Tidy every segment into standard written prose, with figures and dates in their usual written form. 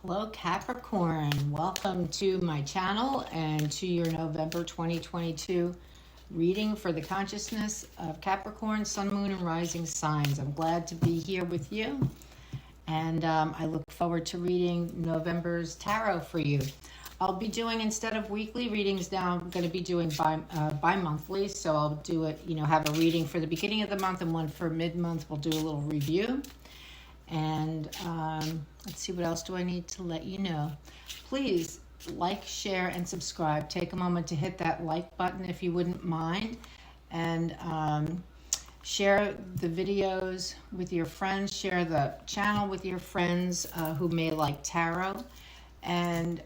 Hello Capricorn, welcome to my channel and to your November 2022 reading for the consciousness of Capricorn, Sun, Moon, and Rising signs. I'm glad to be here with you, and I look forward to reading November's tarot for you. I'll be doing, instead of weekly readings now, I'm going to be doing bi-monthly, so I'll do it, have a reading for the beginning of the month and one for mid-month. We'll do a little review. And let's see, what else do I need to let you know? Please like, share, and subscribe. Take a moment to hit that like button if you wouldn't mind. And share the videos with your friends. Share the channel with your friends who may like tarot. And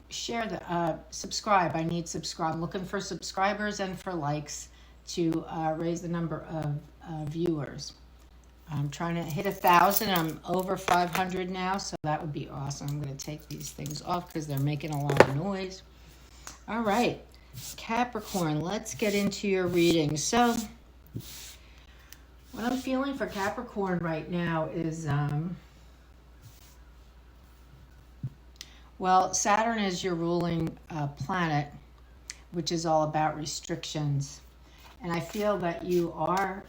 share the subscribe. I need subscribe. I'm looking for subscribers and for likes to raise the number of viewers. I'm trying to hit 1,000. I'm over 500 now, so that would be awesome. I'm going to take these things off because they're making a lot of noise. All right, Capricorn, let's get into your reading. So what I'm feeling for Capricorn right now is, well, Saturn is your ruling planet, which is all about restrictions. And I feel that you are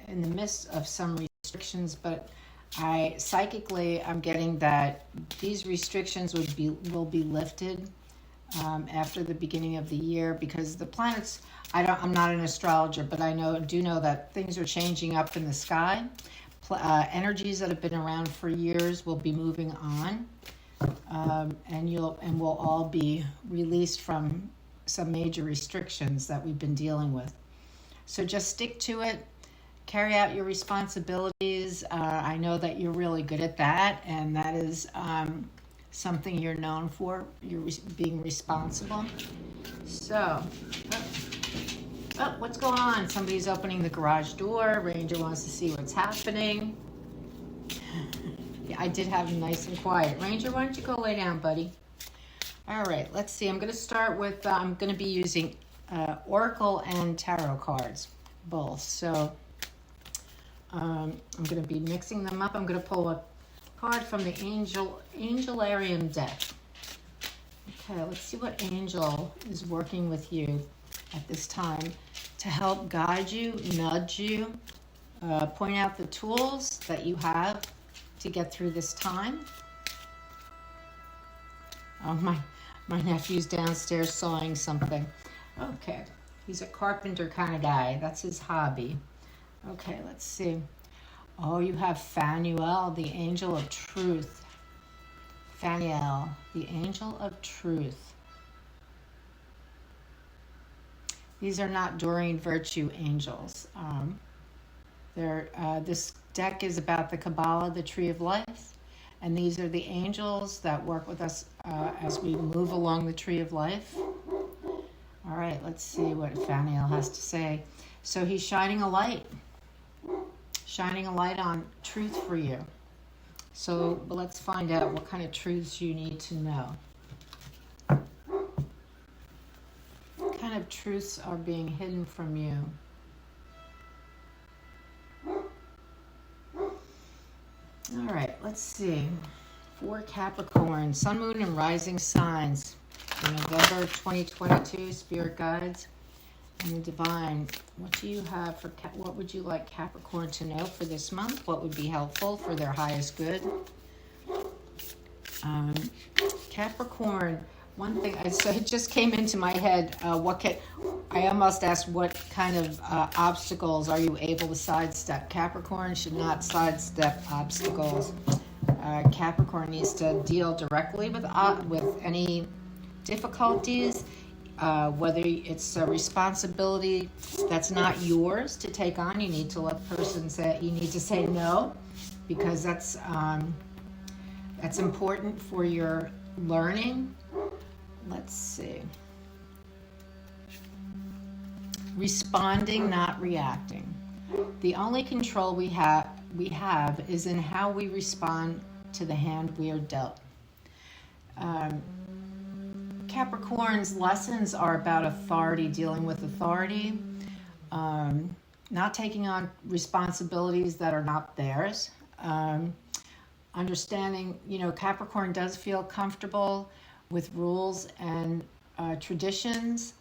in the midst of some restrictions, but psychically I'm getting that these restrictions will be lifted after the beginning of the year, because the planets, I'm not an astrologer, but I do know that things are changing up in the sky. Energies that have been around for years will be moving on, and we'll all be released from some major restrictions that we've been dealing with. So just stick to it. Carry out your responsibilities. I know that you're really good at that, and that is something you're known for. You're being responsible. So, what's going on? Somebody's opening the garage door. Ranger wants to see what's happening. Yeah, I did have him nice and quiet. Ranger, why don't you go lay down, buddy? All right, let's see. I'm going to start with, I'm going to be using Oracle and Tarot cards, both. So I'm going to be mixing them up. I'm going to pull a card from the Angelarium deck. Okay, let's see what angel is working with you at this time to help guide you, nudge you, point out the tools that you have to get through this time. Oh, my nephew's downstairs sawing something. Okay, he's a carpenter kind of guy. That's his hobby. Okay, let's see. Oh, you have Phanuel, the angel of truth. Phanuel, the angel of truth. These are not Doreen Virtue angels. This deck is about the Kabbalah, the Tree of Life, and these are the angels that work with us as we move along the Tree of Life. All right, let's see what Phanuel has to say. So he's shining a light on truth for you. So let's find out what kind of truths you need to know. What kind of truths are being hidden from you? All right, let's see. For Capricorn, Sun, Moon, and Rising signs for November 2022, Spirit Guides and the Divine. What do you have for what would you like Capricorn to know for this month? What would be helpful for their highest good? Capricorn, one thing, so it just came into my head, I almost asked what kind of obstacles are you able to sidestep? Capricorn should not sidestep obstacles. Capricorn needs to deal directly with any difficulties, whether it's a responsibility that's not yours to take on. You need to let the person say, you need to say no, because that's important for your learning. Let's see. Responding, not reacting. The only control we have is in how we respond to the hand we are dealt. Capricorn's lessons are about authority, dealing with authority, not taking on responsibilities that are not theirs, understanding, Capricorn does feel comfortable with rules and traditions,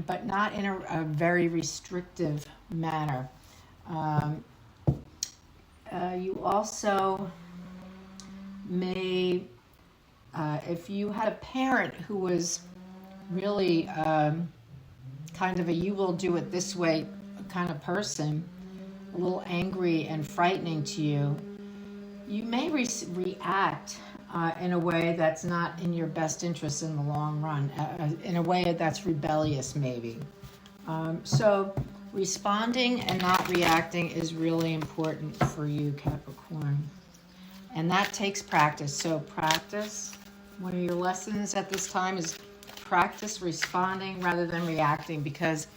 but not in a very restrictive manner. Um, you also may, if you had a parent who was really kind of a you will do it this way kind of person, a little angry and frightening to you, you may react in a way that's not in your best interest in the long run, in a way that's rebellious maybe. So responding and not reacting is really important for you, Capricorn. And that takes practice. So practice. One of your lessons at this time is practice responding rather than reacting, because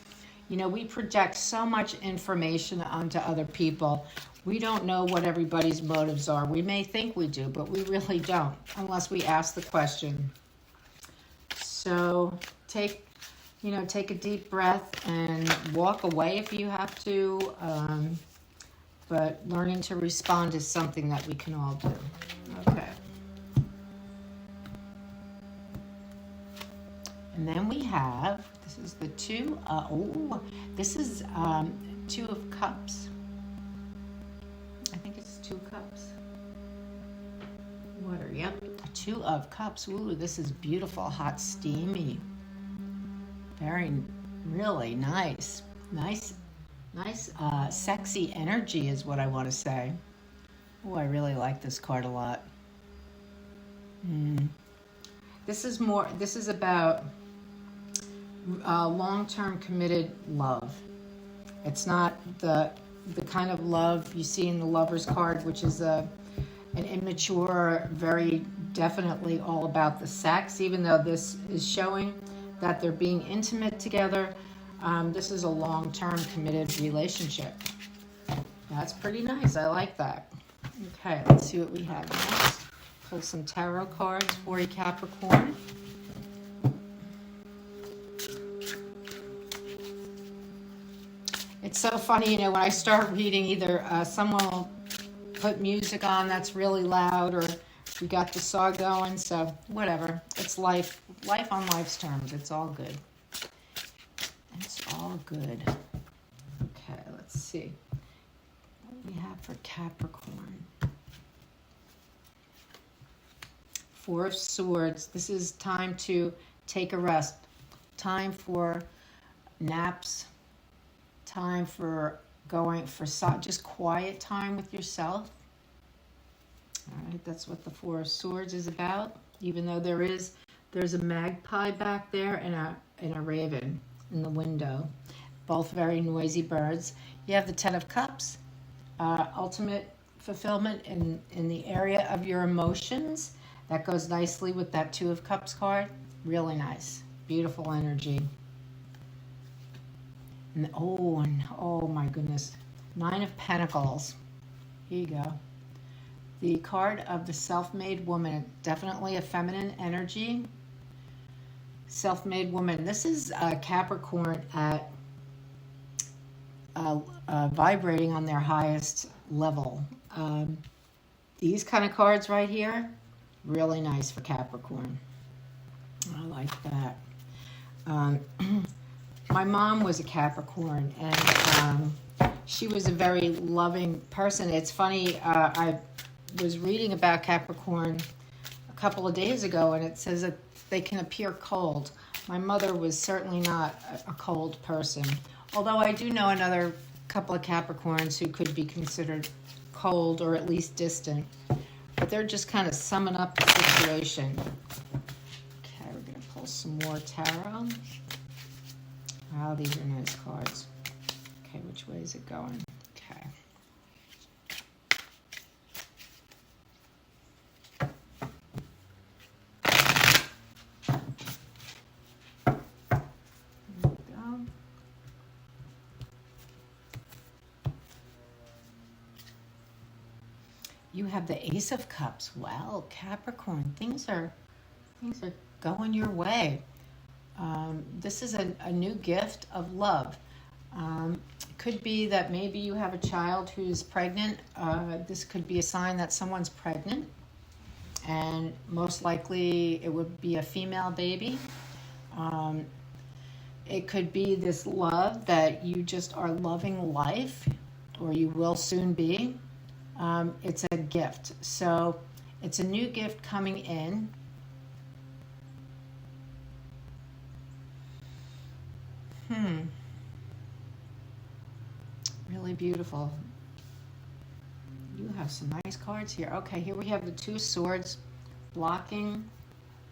we project so much information onto other people. We don't know what everybody's motives are. We may think we do, but we really don't unless we ask the question. So take a deep breath and walk away if you have to. But learning to respond is something that we can all do. Okay. And then we have, this is the Two of Cups. I think it's 2 cups. Water, yep. A 2 of Cups. Ooh, this is beautiful, hot, steamy. Really nice. Nice, sexy energy is what I want to say. Oh, I really like this card a lot. This is about long-term committed love. It's not the kind of love you see in the Lover's card, which is an immature, very definitely all about the sex, even though this is showing that they're being intimate together. This is a long-term committed relationship. That's pretty nice. I like that. Okay, let's see what we have next. Pull some tarot cards for you, Capricorn. It's so funny, when I start reading, either someone will put music on that's really loud, or we got the saw going, so whatever. It's life on life's terms. It's all good. It's all good. Okay, let's see what we have for Capricorn. 4 of Swords. This is time to take a rest. Time for naps. Time for going for just quiet time with yourself. All right, that's what the 4 of Swords is about. Even though there's a magpie back there and a raven in the window, both very noisy birds. You have the 10 of Cups, ultimate fulfillment in the area of your emotions. That goes nicely with that 2 of Cups card. Really nice, beautiful energy. And oh my goodness, 9 of Pentacles. Here you go. The card of the self-made woman, definitely a feminine energy. Self-made woman. This is Capricorn at vibrating on their highest level. These kind of cards right here, really nice for Capricorn. I like that. My mom was a Capricorn, and she was a very loving person. It's funny, I was reading about Capricorn a couple of days ago, and it says that they can appear cold. My mother was certainly not a cold person, although I do know another couple of Capricorns who could be considered cold or at least distant. But they're just kind of summing up the situation. Okay, we're going to pull some more tarot. Oh, these are nice cards. Okay, which way is it going? Okay. There we go. You have the Ace of Cups. Well, Capricorn, things are going your way. This is a new gift of love. It could be that maybe you have a child who's pregnant. This could be a sign that someone's pregnant, and most likely it would be a female baby. It could be this love that you just are loving life, or you will soon be. It's a gift. So it's a new gift coming in. Really beautiful. You have some nice cards here. Okay, here we have the Two Swords, blocking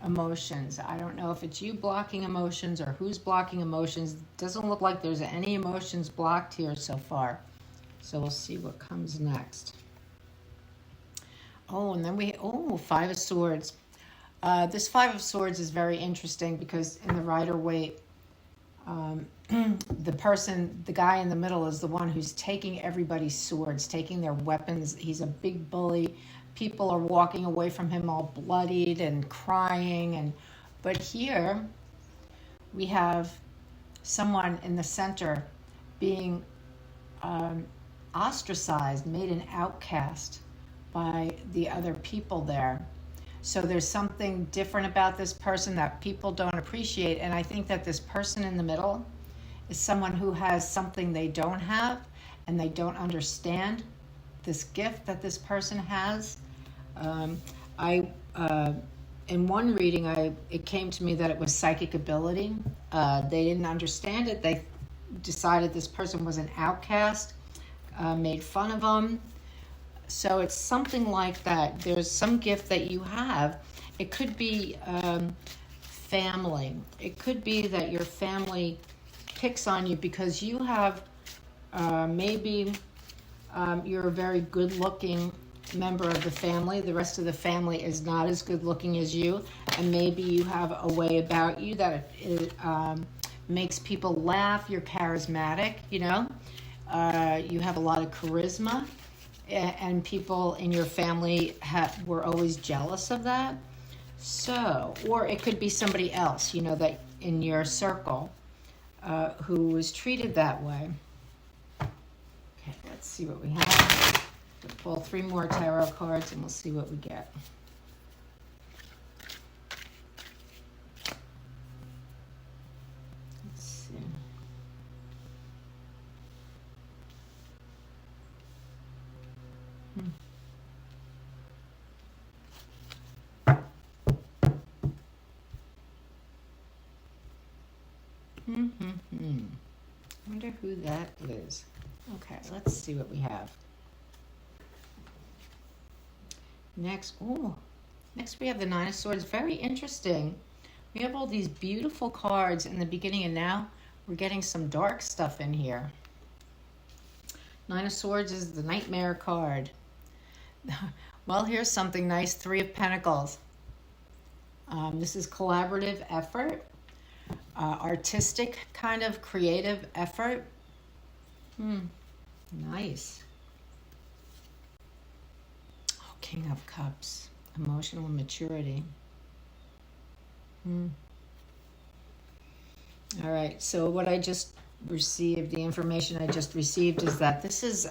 emotions. I don't know if it's you blocking emotions or who's blocking emotions. It doesn't look like there's any emotions blocked here so far. So we'll see what comes next. Oh, and then Five of Swords. This Five of Swords is very interesting because in the Rider-Waite, the guy in the middle is the one who's taking everybody's swords, taking their weapons. He's a big bully. People are walking away from him all bloodied and crying. But here we have someone in the center being ostracized, made an outcast by the other people there. So there's something different about this person that people don't appreciate. And I think that this person in the middle is someone who has something they don't have, and they don't understand this gift that this person has. In one reading, it came to me that it was psychic ability. They didn't understand it. They decided this person was an outcast, made fun of them. So it's something like that. There's some gift that you have. It could be family. It could be that your family picks on you because you have maybe you're a very good-looking member of the family. The rest of the family is not as good-looking as you, and maybe you have a way about you that it makes people laugh. You're charismatic, you know. You have a lot of charisma. And people in your family were always jealous of that. So, or it could be somebody else, you know, that in your circle who was treated that way. Okay, let's see what we have. We'll pull 3 more tarot cards and we'll see what we get. Let's see. Wonder who that is. Okay, let's see what we have. Next we have the Nine of Swords. Very interesting. We have all these beautiful cards in the beginning, and now we're getting some dark stuff in here. Nine of Swords is the Nightmare card. Well, here's something nice. 3 of Pentacles. This is collaborative effort, artistic kind of creative effort. Nice. Oh, King of Cups, emotional maturity. All right, so what I just received, the information I just received is that this is,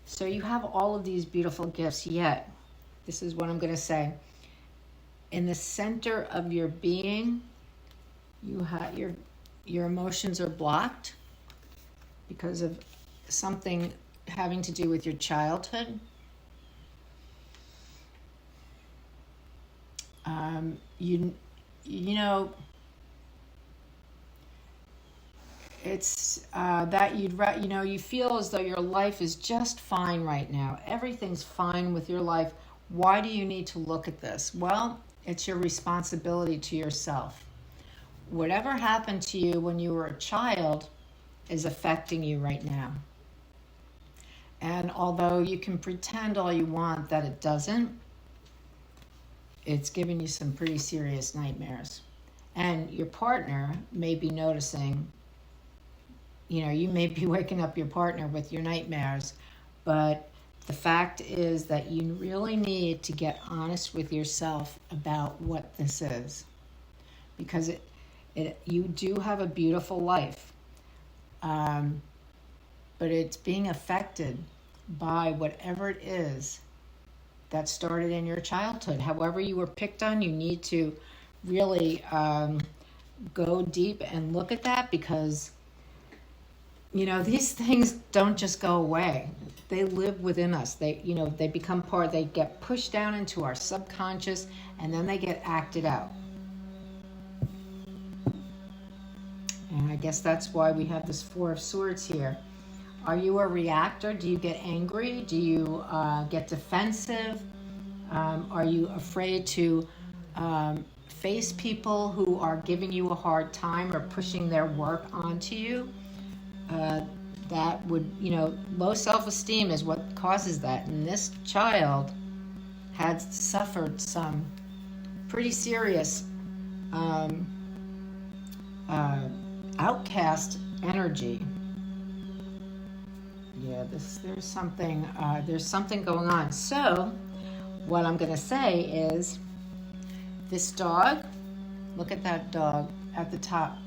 so you have all of these beautiful gifts, yet, this is what I'm going to say. In the center of your being, you have your emotions are blocked because of something having to do with your childhood. You know, it's that you feel as though your life is just fine right now. Everything's fine with your life. Why do you need to look at this? Well, it's your responsibility to yourself. Whatever happened to you when you were a child is affecting you right now. And although you can pretend all you want that it doesn't, it's giving you some pretty serious nightmares. And your partner may be noticing, you may be waking up your partner with your nightmares, but the fact is that you really need to get honest with yourself about what this is. Because you do have a beautiful life. but it's being affected by whatever it is that started in your childhood. However you were picked on, you need to really go deep and look at that, because these things don't just go away. They live within us. They become part, they get pushed down into our subconscious, and then they get acted out. And I guess that's why we have this Four of Swords here. Are you a reactor? Do you get angry? Do you get defensive? Are you afraid to face people who are giving you a hard time or pushing their work onto you? That would, low self-esteem is what causes that. And this child had suffered some pretty serious outcast energy. Yeah, there's something going on. So what I'm going to say is, this dog, look at that dog at the top.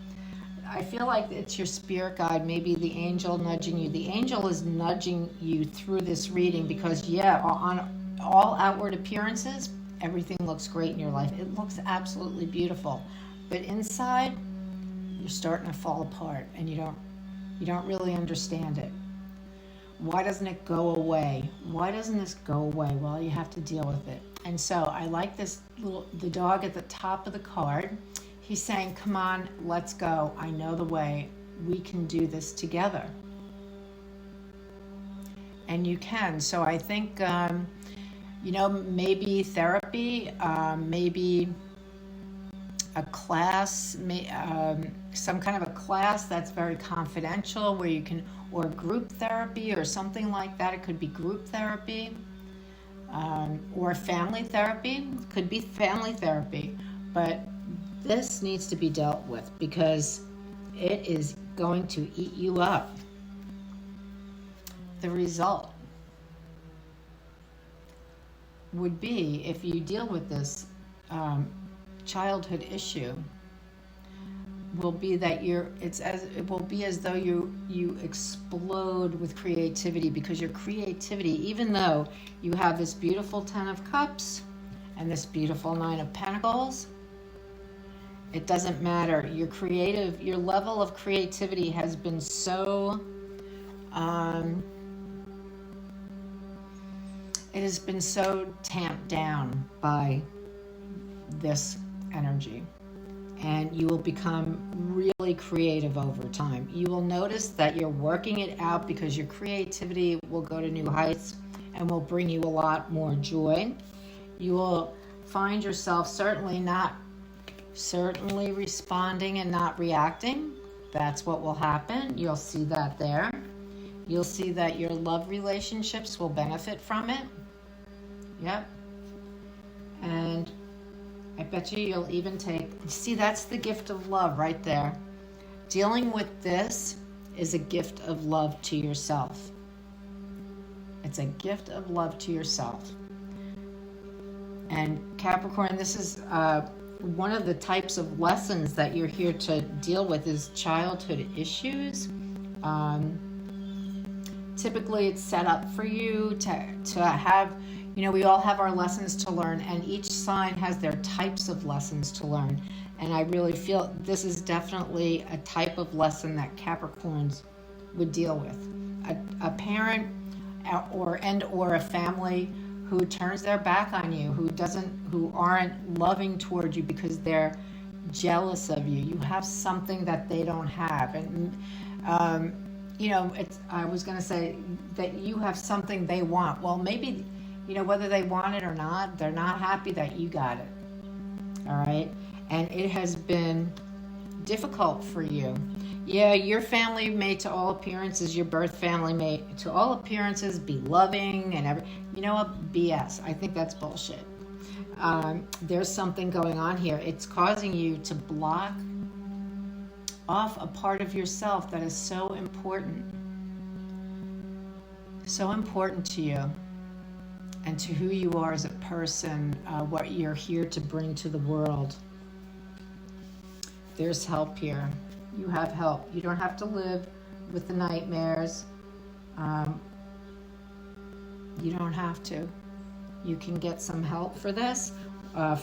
I feel like it's your spirit guide, maybe the angel nudging you. The angel is nudging you through this reading because, on all outward appearances, everything looks great in your life. It looks absolutely beautiful. But inside, you're starting to fall apart, and you don't really understand it. Why doesn't it go away? Why doesn't this go away? Well, you have to deal with it. And so I like the dog at the top of the card. He's saying, come on, let's go. I know the way. We can do this together. And you can. So I think, maybe therapy, maybe a class, some kind of a class that's very confidential where you can, or group therapy or something like that. It could be group therapy, or family therapy. It could be family therapy. But this needs to be dealt with because it is going to eat you up. The result would be, if you deal with this childhood issue, will be that it will be as though you explode with creativity, because your creativity, even though you have this beautiful 10 of Cups and this beautiful 9 of Pentacles, it doesn't matter. Your level of creativity has been so, it has been so tamped down by this energy. And you will become really creative over time. You will notice that you're working it out because your creativity will go to new heights and will bring you a lot more joy. You will find yourself certainly responding and not reacting. That's what will happen. You'll see that there. You'll see that your love relationships will benefit from it. Yep. And I bet you'll even see, that's the gift of love right there. Dealing with this is a gift of love to yourself. It's a gift of love to yourself. And Capricorn, this is one of the types of lessons that you're here to deal with is childhood issues. Typically it's set up for you to have, we all have our lessons to learn, and each sign has their types of lessons to learn. And I really feel this is definitely a type of lesson that Capricorns would deal with. A parent or a family who turns their back on you, who aren't loving toward you because they're jealous of you. You have something that they don't have. And, I was going to say that you have something they want. Well, maybe, whether they want it or not, they're not happy that you got it. All right. And it has been difficult for you. Yeah, your family may, to all appearances, your birth family may, to all appearances, be loving and you know what? BS. I think that's bullshit. There's something going on here. It's causing you to block off a part of yourself that is so important to you and to who you are as a person, what you're here to bring to the world. There's help here. You have help. You don't have to live with the nightmares. You don't have to. You can get some help for this.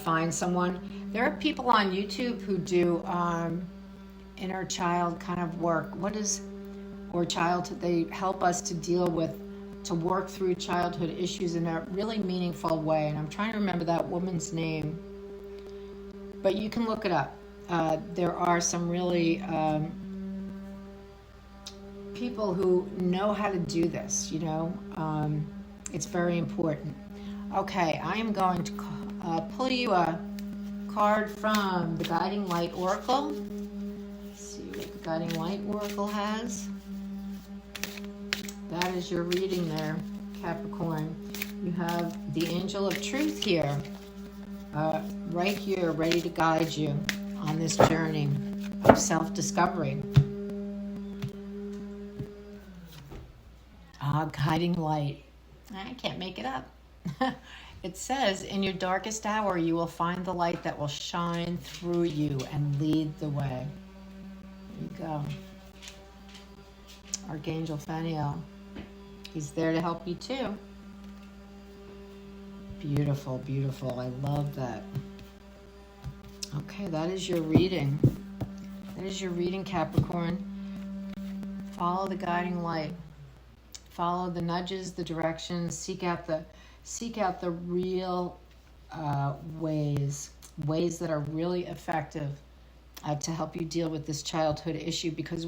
Find someone. There are people on YouTube who do inner child kind of work. Or childhood, they help us to deal with, to work through childhood issues in a really meaningful way. And I'm trying to remember that woman's name, but you can look it up. There are some really people who know how to do this, you know. It's very important. Okay, I am going to pull you a card from the Guiding Light Oracle. Let's see what the Guiding Light Oracle has. That is your reading there, Capricorn. You have the Angel of Truth here, right here, ready to guide you on this journey of self-discovery. Guiding light. I can't make it up. It says, in your darkest hour, you will find the light that will shine through you and lead the way. There you go. Archangel Phaneol. He's there to help you too. Beautiful, beautiful. I love that. Okay, that is your reading. That is your reading, Capricorn. Follow the guiding light. Follow the nudges, the directions. Seek out the real ways that are really effective to help you deal with this childhood issue, because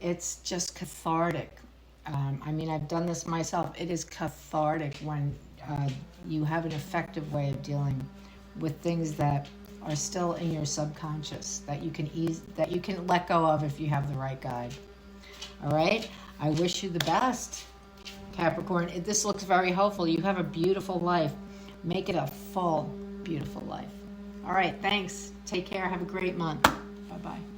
it's just cathartic. I mean, I've done this myself. It is cathartic when you have an effective way of dealing with things that are still in your subconscious that you can let go of if you have the right guide. All right. I wish you the best, Capricorn. This looks very hopeful. You have a beautiful life. Make it a full, beautiful life. All right. Thanks. Take care. Have a great month. Bye-bye.